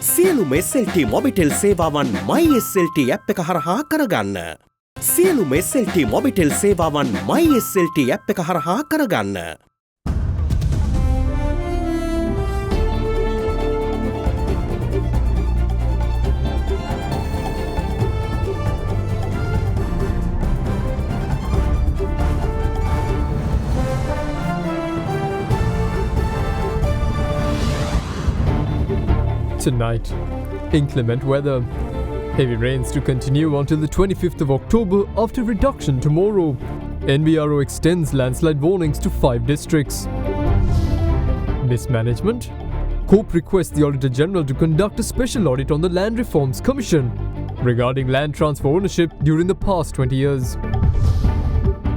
සියලුම SLT Mobitel සේවාවන් MySLT app එක හරහා කරගන්න. සියලුම SLT මොබිටෙල් සේවාවන් MySLT ඇප් එක හරහා කරගන්න. Tonight, inclement weather. Heavy rains to continue until the 25th of October after reduction tomorrow. NBRO extends landslide warnings to 5 districts. Mismanagement. COPE requests the Auditor General to conduct a special audit on the Land Reforms Commission regarding land transfer ownership during the past 20 years.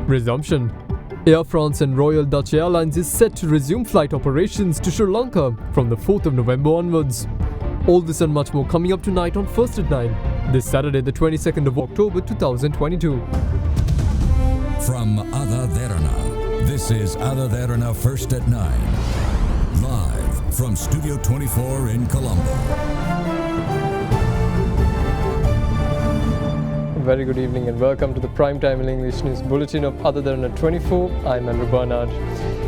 Resumption. Air France and Royal Dutch Airlines is set to resume flight operations to Sri Lanka from the 4th of November onwards. All this and much more coming up tonight on First at 9, this Saturday the 22nd of October 2022. From AdaDerana, this is AdaDerana First at 9. Live from Studio 24 in Colombo. Very good evening and welcome to the Primetime in English News Bulletin of AdaDerana 24. I'm Andrew Barnard.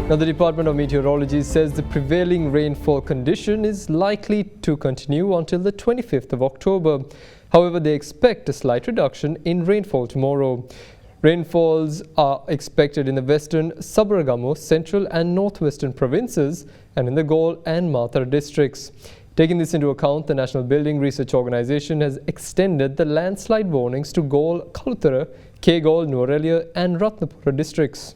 Now, the Department of Meteorology says the prevailing rainfall condition is likely to continue until the 25th of October. However, they expect a slight reduction in rainfall tomorrow. Rainfalls are expected in the western, Sabaragamu, central and northwestern provinces and in the Galle and Mathura districts. Taking this into account, the National Building Research Organisation has extended the landslide warnings to Galle, Kaluthara, Kegalle, Nuwara and Ratnapura districts.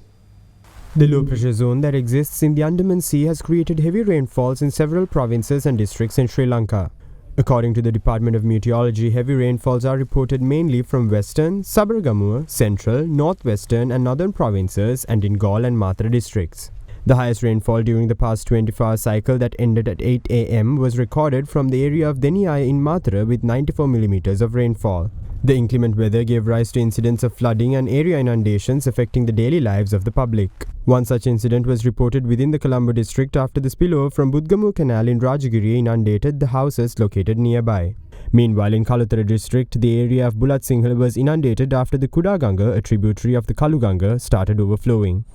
The low pressure zone that exists in the Andaman Sea has created heavy rainfalls in several provinces and districts in Sri Lanka. According to the Department of Meteorology, heavy rainfalls are reported mainly from western, Sabaragamu, central, northwestern and northern provinces and in Galle and Mathura districts. The highest rainfall during the past 24-hour cycle that ended at 8 am was recorded from the area of Deniyai in Mathura with 94 millimeters of rainfall. The inclement weather gave rise to incidents of flooding and area inundations affecting the daily lives of the public. One such incident was reported within the Colombo district after the spillover from Budgamu Canal in Rajagiri inundated the houses located nearby. Meanwhile, in Kaluthara district, the area of Bulat Sinhala was inundated after the Kudaganga, a tributary of the Kaluganga, started overflowing.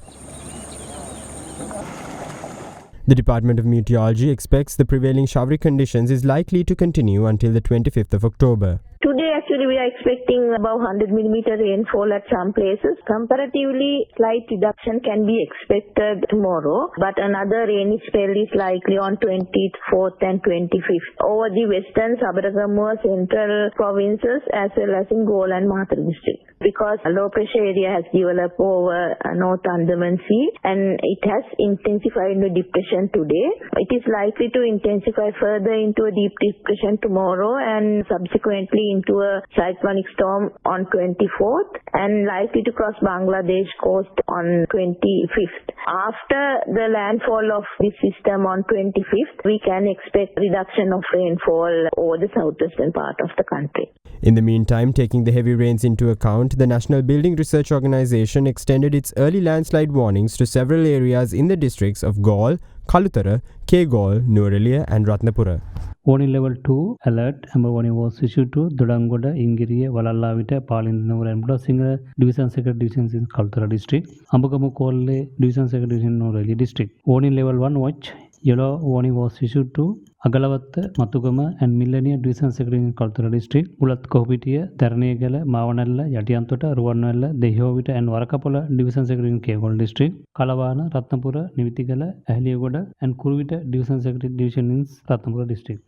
The Department of Meteorology expects the prevailing showery conditions is likely to continue until the 25th of October. Today actually we are expecting about 100 millimeter rainfall at some places. Comparatively, slight reduction can be expected tomorrow, but another rainy spell is likely on 24th and 25th over the western Sabaragamu central provinces as well as in Galle and Mathura district. Because a low pressure area has developed over North Andaman Sea and it has intensified into depression today. It is likely to intensify further into a deep depression tomorrow and subsequently into a cyclonic storm on 24th and likely to cross Bangladesh coast on 25th. After the landfall of this system on 25th, we can expect reduction of rainfall over the southwestern part of the country. In the meantime, taking the heavy rains into account, the National Building Research Organisation extended its early landslide warnings to several areas in the districts of Galle, Kaluthara, Kegalle, Nuwara and Ratnapura. Warning level 2 alert number warning was issued to Dodangoda, Ingiriya, Walallavita, Palinur and Singa Division Secretary Divisions in Kaluthara district, Ambagamu Kolle Division Secretary in Nuwara district. Warning level 1 watch yellow warning was issued to Agalavatta, Matugama and Millennia Division Secretary in Kaluthara district, Ulat Kohpitiya, Tharanegala, Mavanalla, Yatiyantota, Ruvanalla, Dehovita and Varakapola Division Secretary in Kegalle district, Kalavana, Ratnapura, Nivitigala, Ahliyagoda and Kuruvita Division Secretary Division in Ratnapura district.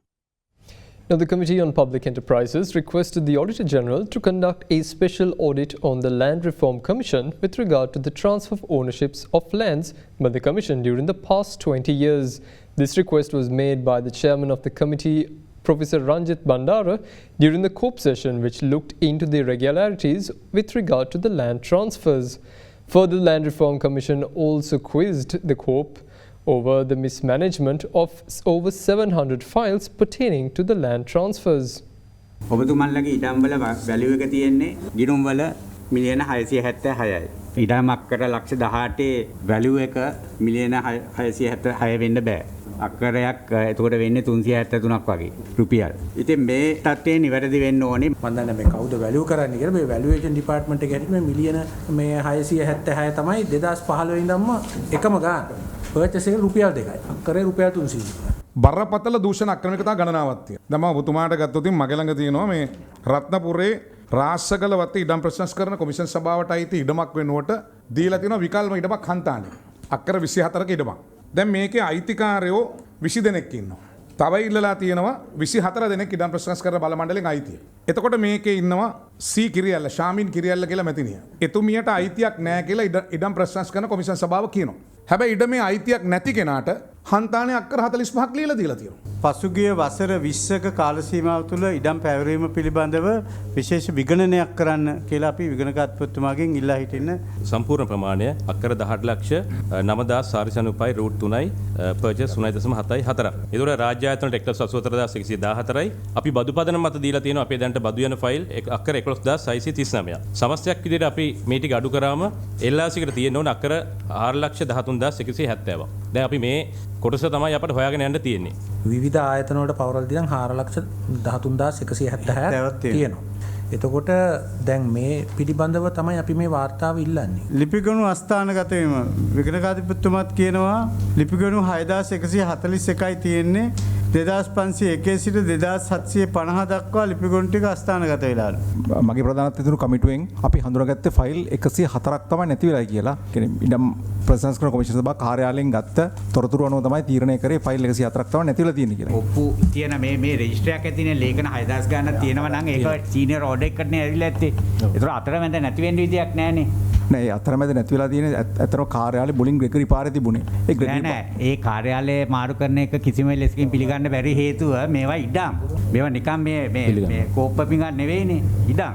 Now, the Committee on Public Enterprises requested the Auditor General to conduct a special audit on the Land Reform Commission with regard to the transfer of ownerships of lands by the Commission during the past 20 years. This request was made by the Chairman of the Committee, Professor Ranjit Bandara, during the COPE session, which looked into the irregularities with regard to the land transfers. Further, the Land Reform Commission also quizzed the COPE over the mismanagement of over 700 files pertaining to the land transfers. ඔබතුමන්ලගේ ඉඩම් වල value එක තියෙන්නේ ගිණුම් වල මිලියන 676යි. ඉඩමක් කර ලක්ෂ 18 value එක මිලියන 676 වෙන්න බෑ. අක්කරයක් එතකොට වෙන්නේ 373ක් වගේ රුපියල්. ඉතින් මේ තත්ත්වය නිවැරදි වෙන්න ඕනේ. මම දන්නේ මේ කවුද වැලියු කරන්නේ කියලා. මේ වැලියුේෂන් ඩිපාර්ට්මන්ට් එකේ හැටියට මේ මිලියන මේ 676 තමයි 2015 ඉඳන්ම එකම ගාන. පර්චේස් එක රුපියල් 2යි. අක්කරේ රුපියල් 300. බරපතල දූෂණ අක්‍රමිකතා ගණනාවක් තියෙනවා. දැන් මම ඔබතුමාට ගත්තොත් මගේ ළඟ තියෙනවා මේ රත්නපුරේ රාස්සකල වත්තේ ඉඩම් ප්‍රශ්නස්කරණ කොමිෂන් සභාවට අයිති ඉඩමක් වෙනුවට දීලා තියෙනවා විකල්ප ඉඩමක් හන්තානේ. අක්කර 24ක ඉඩමක්. දැන් මේකේ අයිතිකාරයෝ 20 දෙනෙක් ඉන්නවා. තව ඉල්ලලා තියෙනවා 24 දෙනෙක් ඉඩම් ප්‍රශ්නස්කරණ බල මණ්ඩලෙන් අයිතිය. එතකොට මේකේ ඉන්නවා සී කිරියල්ල ශාමින් කිරියල්ල කියලා මැතිනිය. එතුමියට අයිතියක් නැහැ කියලා ඉඩම් ප්‍රශ්නස්කරණ කොමිෂන් සභාව කියනවා. හැබැයි ඉඩමේ අයිතියක් නැති කෙනාට හන්තානේ අක්කර 45ක් ලියලා දීලා තියෙනවා. පසුගිය වසර 20ක කාල සීමාව තුළ ඉඩම් පැවරීම පිළිබඳව විශේෂ විගණනයක් කරන්න කියලා අපි විගණකත්වතුමාගෙන් ඉල්ලා හිටින්න. සම්පූර්ණ ප්‍රමාණය අක්කර 18,94,905 රූට් 3යි පර්චේස් 3.74. ඒතකොට රාජ්‍ය ආයතනට 1,84,114යි. අපි බදු පදනම මත දීලා තියෙනවා අපේ දැනට බදු යන ෆයිල් අක්කර 11,639. සමස්තයක් විදිහට අපි මේ ටික අඩු කරාම එල්ලාසිකට තියෙන්න ඕන අක්කර 4,13,170. දැන් අපි මේ කොටස තමයි අපට හොයාගෙන යන්න තියෙන්නේ. විවිධ ආයතන වලට පවරල් දීලා 4,13,170 තියෙනවා. එතකොට දැන් මේ පිළිබඳව තමයි අපි මේ වාර්තාව ඉල්ලන්නේ. ලිපිගණු අස්ථානගත වීම විගණකාධිපතිතුමාත් කියනවා ලිපිගණු 6,141යි තියෙන්නේ 2501 සිට 2750 දක්වා ලිපිගොන් ටික අස්ථානගත වෙලාලු. මගේ ප්‍රධානත්වයෙන් තිබුණු කමිටුවෙන් අපි හඳුනාගත්තේ ෆයිල් 104ක් තමයි නැති වෙලා කියලා. කියන්නේ ඉඩම් ප්‍රසංස්කරණ කොමිෂන් සභාව කාර්යාලයෙන් ගත්ත තොරතුරු අනුව තමයි තීරණය කරේ ෆයිල් 104ක් තමයි නැති වෙලා තියෙන්නේ කියලා. ඔප්පු තියෙන මේ රෙජිස්ටරයක් ඇතිනේ ලේඛන 6000 ගණන් තියෙනවා නම් ඒක සීනියර් ඕඩර් එකකට නේ ඇවිල්ලා ඇත්තේ. ඒතර අතරමැද නැති වෙන්න විදියක් නැහනේ. නෑ ඒ අතරමැද නැති වෙලා තියෙන්නේ අතන කාර්යාලේ බුලින් ග්‍රෙගරි පාරේ තිබුණේ. නෑ ඒ කාර්යාලයේ මාරු කරන එක කිසිම ලෙසකින් පිළිගන්න බැරි හේතුව මේවා ඉඩම්. මේවා නිකන් මේ කෝප්පපින් ගන්න නෙවෙයිනේ ඉඩම්.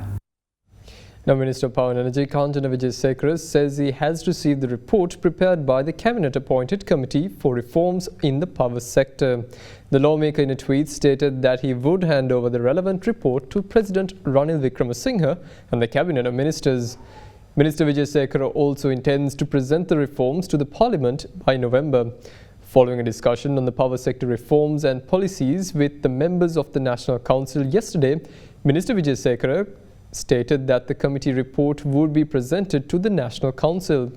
Now, Minister of Power and Energy, Kanjana Wijesekara, says he has received the report prepared by the Cabinet-appointed Committee for Reforms in the Power Sector. The lawmaker in a tweet stated that he would hand over the relevant report to President Ranil Wickremesinghe and the Cabinet of Ministers. Minister Wijesekara also intends to present the reforms to the Parliament by November. Following a discussion on the power sector reforms and policies with the members of the National Council yesterday, Minister Wijesekara stated that the committee report would be presented to the National Council.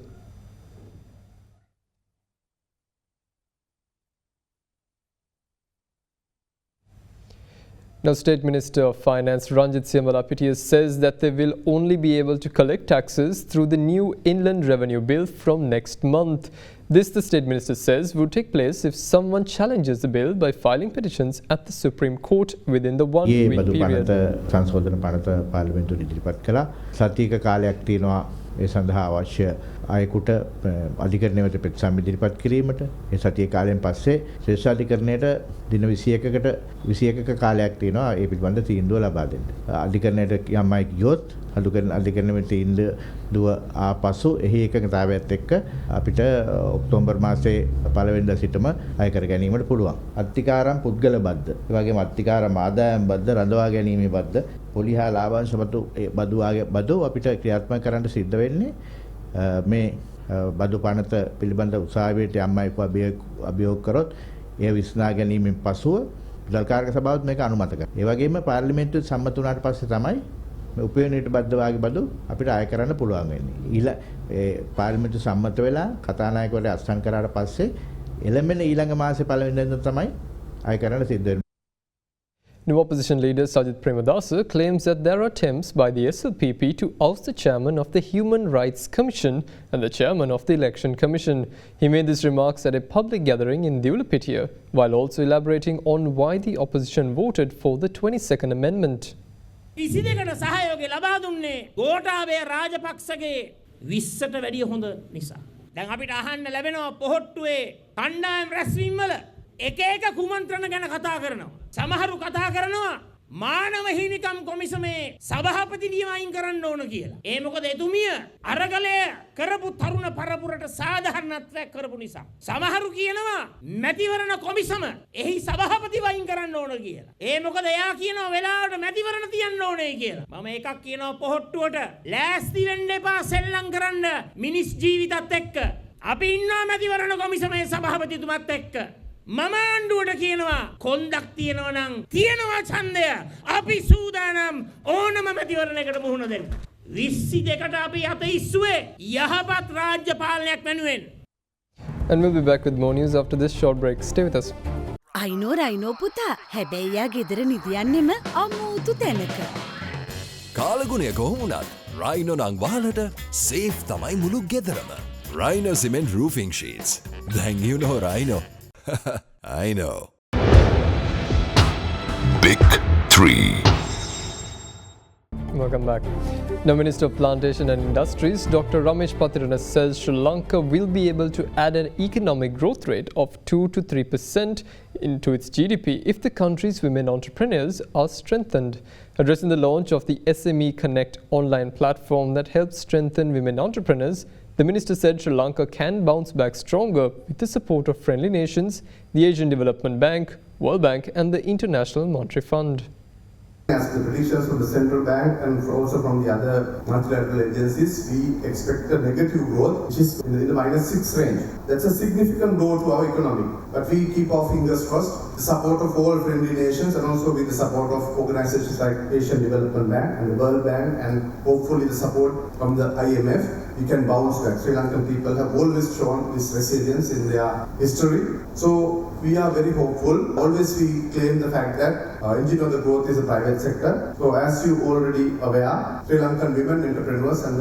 Now, State Minister of Finance Ranjit Siyamalapitiya says that they will only be able to collect taxes through the new Inland Revenue Bill from next month. This, the State Minister says, would take place if someone challenges the bill by filing petitions at the Supreme Court within the one-week period. සංශෝධන පනත පාර්ලිමේන්තුවට ඉදිරිපත් කළා. සතියක කාලයක් තියෙනවා ඒ සඳහා අවශ්‍ය අයෙකුට අධිකරණය වෙත ප්‍රතිසම් ඉදිරිපත් කිරීමට. ඒ සතිය කාලයෙන් පස්සේ ශ්‍රේෂ්ඨ අධිකරණයට දින 21ක කාලයක් තියෙනවා ඒ පිළිබඳ තීන්දුව ලබා දෙන්න. අධිකරණයට යම් අය ගියොත් අධිකරණයේ තීන්දුව ආපසු එහි එකඟතාවයත් එක්ක අපිට ඔක්තෝබර් මාසයේ පළවෙනිදා සිටම අය කර ගැනීමට පුළුවන්. අත්තිකාරම් පුද්ගල බද්ධ, ඒ වගේම අත්තිකාරම් ආදායම් බද්ධ, රඳවා ගැනීමේ බද්ධ, පොලි හා ලාභාංශ බදු අපිට ක්‍රියාත්මක කරන්න සිද්ධ වෙන්නේ මේ බදු පනත පිළිබඳ උසාවියට යම් අයෙකු අභියෝග කරොත් ඒ විසඳා ගැනීමෙන් පසුව දල්කාරක සභාවත් මේක අනුමත කරනවා. ඒ වගේම පාර්ලිමේන්තුවේ සම්මත වුණාට පස්සේ තමයි මේ උපයෝගීට බද්ධ වාගේ බදු අපිට ආය කරන්න පුළුවන් වෙන්නේ. පාර්ලිමේන්තුව සම්මත වෙලා කතානායකවරයා අත්සන් කරාට පස්සේ එළඹෙන ඊළඟ මාසේ පළවෙනිදා තමයි ආය කරන්න සිද්ධ වෙන්නේ. New opposition leader Sajid Premadasa claims that there are attempts by the SLPP to oust the chairman of the Human Rights Commission and the chairman of the Election Commission. He made these remarks at a public gathering in Diulapitiya, while also elaborating on why the opposition voted for the 22nd Amendment. ඉසිදෙකට සහයෝගය ලබා දුන්නේ ගෝඨාභය රාජපක්ෂගේ 20ට වැඩිය හොඳ නිසා. දැන් අපිට අහන්න ලැබෙනවා පොහොට්ටුවේ කණ්ඩායම් රැස්වීම් වල එක එක කුමන්ත්‍රණ ගැන කතා කරනවා. සමහරු කතා කරනවා මානව හිමිකම් කොමිසමේ සභාපතිනියව අයින් කරන්න ඕන කියලා. ඒ මොකද එතුමිය අරගලය කරපු තරුණ පරපුරට සාධාරණත්වයක් කරපු නිසා. සමහරු කියනවා මැතිවරණ කොමිසම එහි සභාපතිව අයින් කරන්න ඕන කියලා. ඒ මොකද එයා කියනවා වෙලාවට මැතිවරණ තියන්න ඕනේ කියලා. මම එකක් කියනවා පොහොට්ටුවට ලෑස්ති වෙන්න එපා සෙල්ලම් කරන්න මිනිස් ජීවිතත් එක්ක. අපි ඉන්නවා මැතිවරණ කොමිසමේ සභාපතිතුමත් එක්ක. මම ආණ්ඩුවට කියනවා කොන්දක් තියෙනවා නම් තියෙනවා ඡන්දය. අපි සූදානම් ඕනම මැතිවරණයකට මුහුණ දෙන්න. 22ට අපි අත ඉස්සුවේ යහපත් රාජ්‍ය පාලනයක් වෙනුවෙන්. And we'll be back with more news after this short break. Stay with us. අයිනෝ පුතා හැබැයි යා ගෙදර නිදියන්නෙම අමෝතු තැනක. කාලගුණය කොහොමුණත් රයිනෝ නං වාලට සේෆ් තමයි මුළු ගෙදරම. Rhino Cement Roofing Sheets. Then you know Rhino. I know. Big 3. Welcome back. Now, Minister of Plantation and Industries, Dr. Ramesh Patirana says Sri Lanka will be able to add an economic growth rate of 2 to 3% into its GDP if the country's women entrepreneurs are strengthened. Addressing the launch of the SME Connect online platform that helps strengthen women entrepreneurs, the minister said Sri Lanka can bounce back stronger with the support of friendly nations, the Asian Development Bank, World Bank and the International Monetary Fund. As the predictions from the central bank and also from the other multilateral agencies, we expect a negative growth, which is in the -6 range. That's a significant blow to our economy. But we keep our fingers crossed. The support of all friendly nations and also with the support of organizations like Asian Development Bank and the World Bank and hopefully the support from the IMF, we can bounce back. Sri Lankan people have always shown this resilience in their history. So we are very hopeful. Always we claim the fact that engine of the growth is the private sector. So as you already aware, Sri Lankan women entrepreneurs and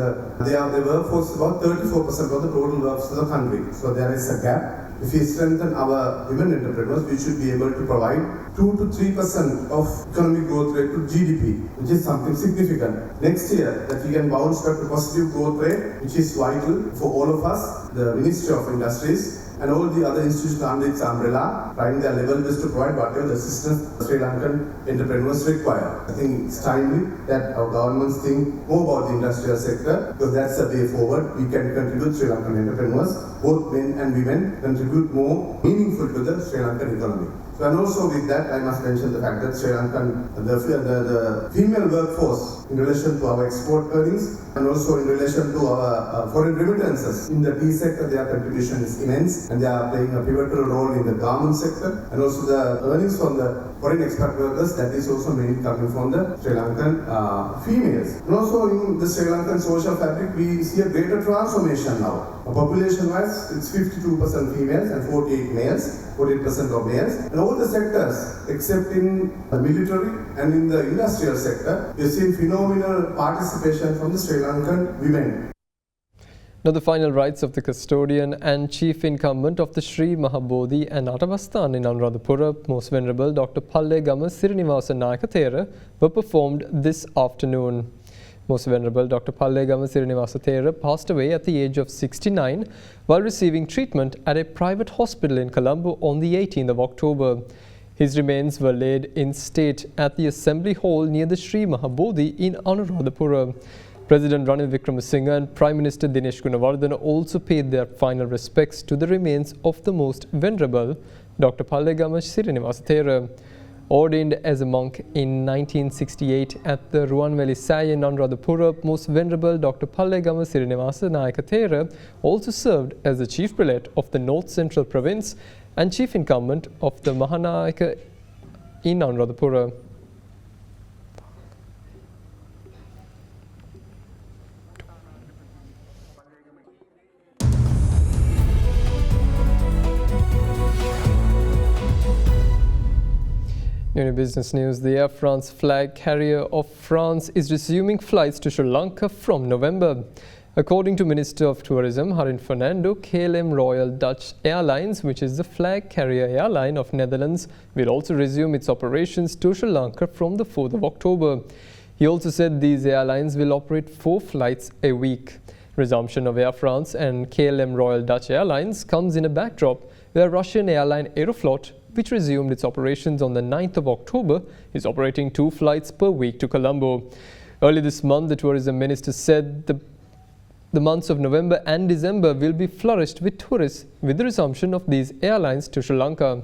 their workforce is about 34% of the total workforce of the country. So there is a gap. If we strengthen our women entrepreneurs, we should be able to provide 2 to 3% of economic growth rate to GDP, which is something significant. Next year, that we can bounce back to positive growth rate, which is vital for all of us, the Ministry of Industries, and all the other institutions under its umbrella, trying their level best to provide whatever the assistance Sri Lankan entrepreneurs require. I think it's timely that our governments think more about the industrial sector, because that's the way forward. We can contribute Sri Lankan entrepreneurs, both men and women, contribute more meaningful to the Sri Lankan economy. So, and also with that, I must mention the fact that Sri Lankan, the female workforce in relation to our export earnings and also in relation to our foreign remittances. In the tea sector, their contribution is immense and they are playing a pivotal role in the garment sector and also the earnings from the foreign expat workers, that is also mainly coming from the Sri Lankan females. And also in the Sri Lankan social fabric, we see a greater transformation now. Population-wise, it's 52% females and 48 males, 48% of males. And all the sectors, except in the military and in the industrial sector, we've seen phenomenal participation from the Sri Lankan women. Now the final rites of the custodian and chief incumbent of the Sri Mahabodhi and Atavasthan in Anuradhapura, Most Venerable Dr. Pallegama Sirinivasa Nayakathera, were performed this afternoon. Most Venerable Dr. Pallegama Sirinivasa Thera passed away at the age of 69 while receiving treatment at a private hospital in Colombo on the 18th of October. His remains were laid in state at the Assembly Hall near the Sri Mahabodhi in Anuradhapura. President Ranil Wickremesinghe and Prime Minister Dinesh Gunawardena also paid their final respects to the remains of the Most Venerable Dr. Pallegama Sirinivasa Thera. Ordained as a monk in 1968 at the Ruanveli Saya in Anuradhapura, Most Venerable Dr. Pallegama Sirinivasa Nayakathera also served as the Chief Prelate of the North Central Province and Chief Incumbent of the Mahanayaka in Anuradhapura. In business news, the Air France flag carrier of France is resuming flights to Sri Lanka from November. According to Minister of Tourism Harin Fernando, KLM Royal Dutch Airlines, which is the flag carrier airline of Netherlands, will also resume its operations to Sri Lanka from the 4th of October. He also said these airlines will operate 4 flights a week. Resumption of Air France and KLM Royal Dutch Airlines comes in a backdrop where Russian airline Aeroflot, which resumed its operations on the 9th of October, is operating 2 flights per week to Colombo. Early this month, the tourism minister said the months of November and December will be flourished with tourists with the resumption of these airlines to Sri Lanka.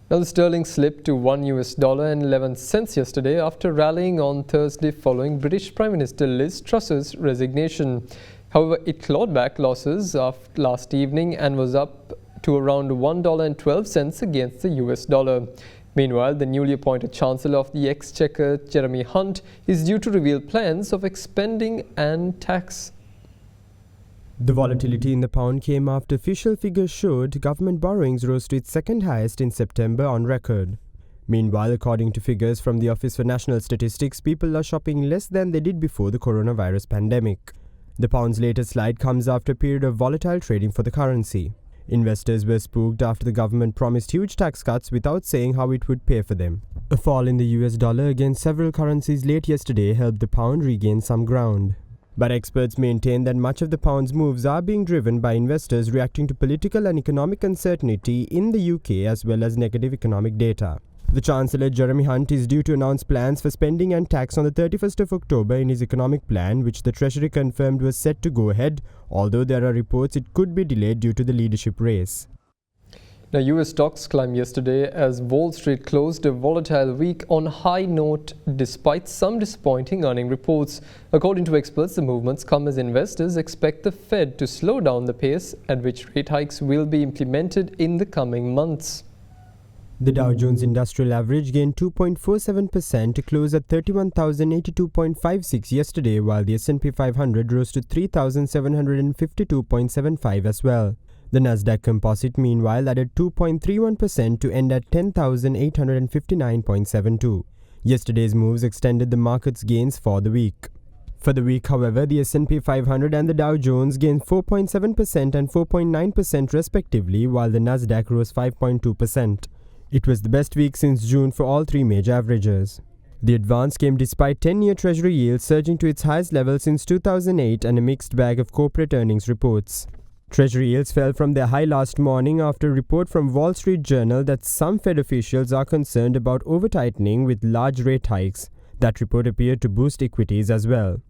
Now the sterling slipped to $1.11 yesterday after rallying on Thursday following British Prime Minister Liz Truss's resignation. However, it clawed back losses after last evening and was up to around $1.12 against the US dollar. Meanwhile, the newly appointed Chancellor of the Exchequer, Jeremy Hunt, is due to reveal plans of expending and tax. The volatility in the pound came after official figures showed government borrowings rose to its second highest in September on record. Meanwhile, according to figures from the Office for National Statistics, people are shopping less than they did before the coronavirus pandemic. The pound's latest slide comes after a period of volatile trading for the currency. Investors were spooked after the government promised huge tax cuts without saying how it would pay for them. A fall in the US dollar against several currencies late yesterday helped the pound regain some ground. But experts maintain that much of the pound's moves are being driven by investors reacting to political and economic uncertainty in the UK as well as negative economic data. The Chancellor Jeremy Hunt is due to announce plans for spending and tax on the 31st of October in his economic plan, which the Treasury confirmed was set to go ahead, although there are reports it could be delayed due to the leadership race. Now, US stocks climbed yesterday as Wall Street closed a volatile week on a high note despite some disappointing earning reports. According to experts, the movements come as investors expect the Fed to slow down the pace at which rate hikes will be implemented in the coming months. The Dow Jones Industrial Average gained 2.47% to close at 31,082.56 yesterday, while the S&P 500 rose to 3,752.75 as well. The Nasdaq Composite, meanwhile, added 2.31% to end at 10,859.72. Yesterday's moves extended the market's gains for the week. For the week, however, the S&P 500 and the Dow Jones gained 4.7% and 4.9% respectively, while the Nasdaq rose 5.2%. It was the best week since June for all three major averages. The advance came despite 10-year Treasury yields surging to its highest level since 2008 and a mixed bag of corporate earnings reports. Treasury yields fell from their high last morning after a report from Wall Street Journal that some Fed officials are concerned about over-tightening with large rate hikes. That report appeared to boost equities as well.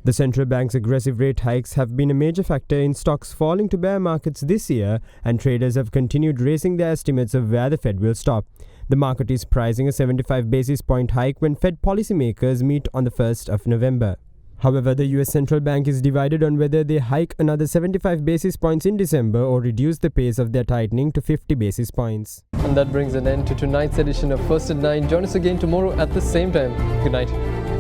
The central bank's aggressive rate hikes have been a major factor in stocks falling to bear markets this year, and traders have continued raising their estimates of where the Fed will stop. The market is pricing a 75 basis point hike when Fed policymakers meet on the 1st of November. However, the US Central Bank is divided on whether they hike another 75 basis points in December or reduce the pace of their tightening to 50 basis points. And that brings an end to tonight's edition of First at 9. Join us again tomorrow at the same time. Good night.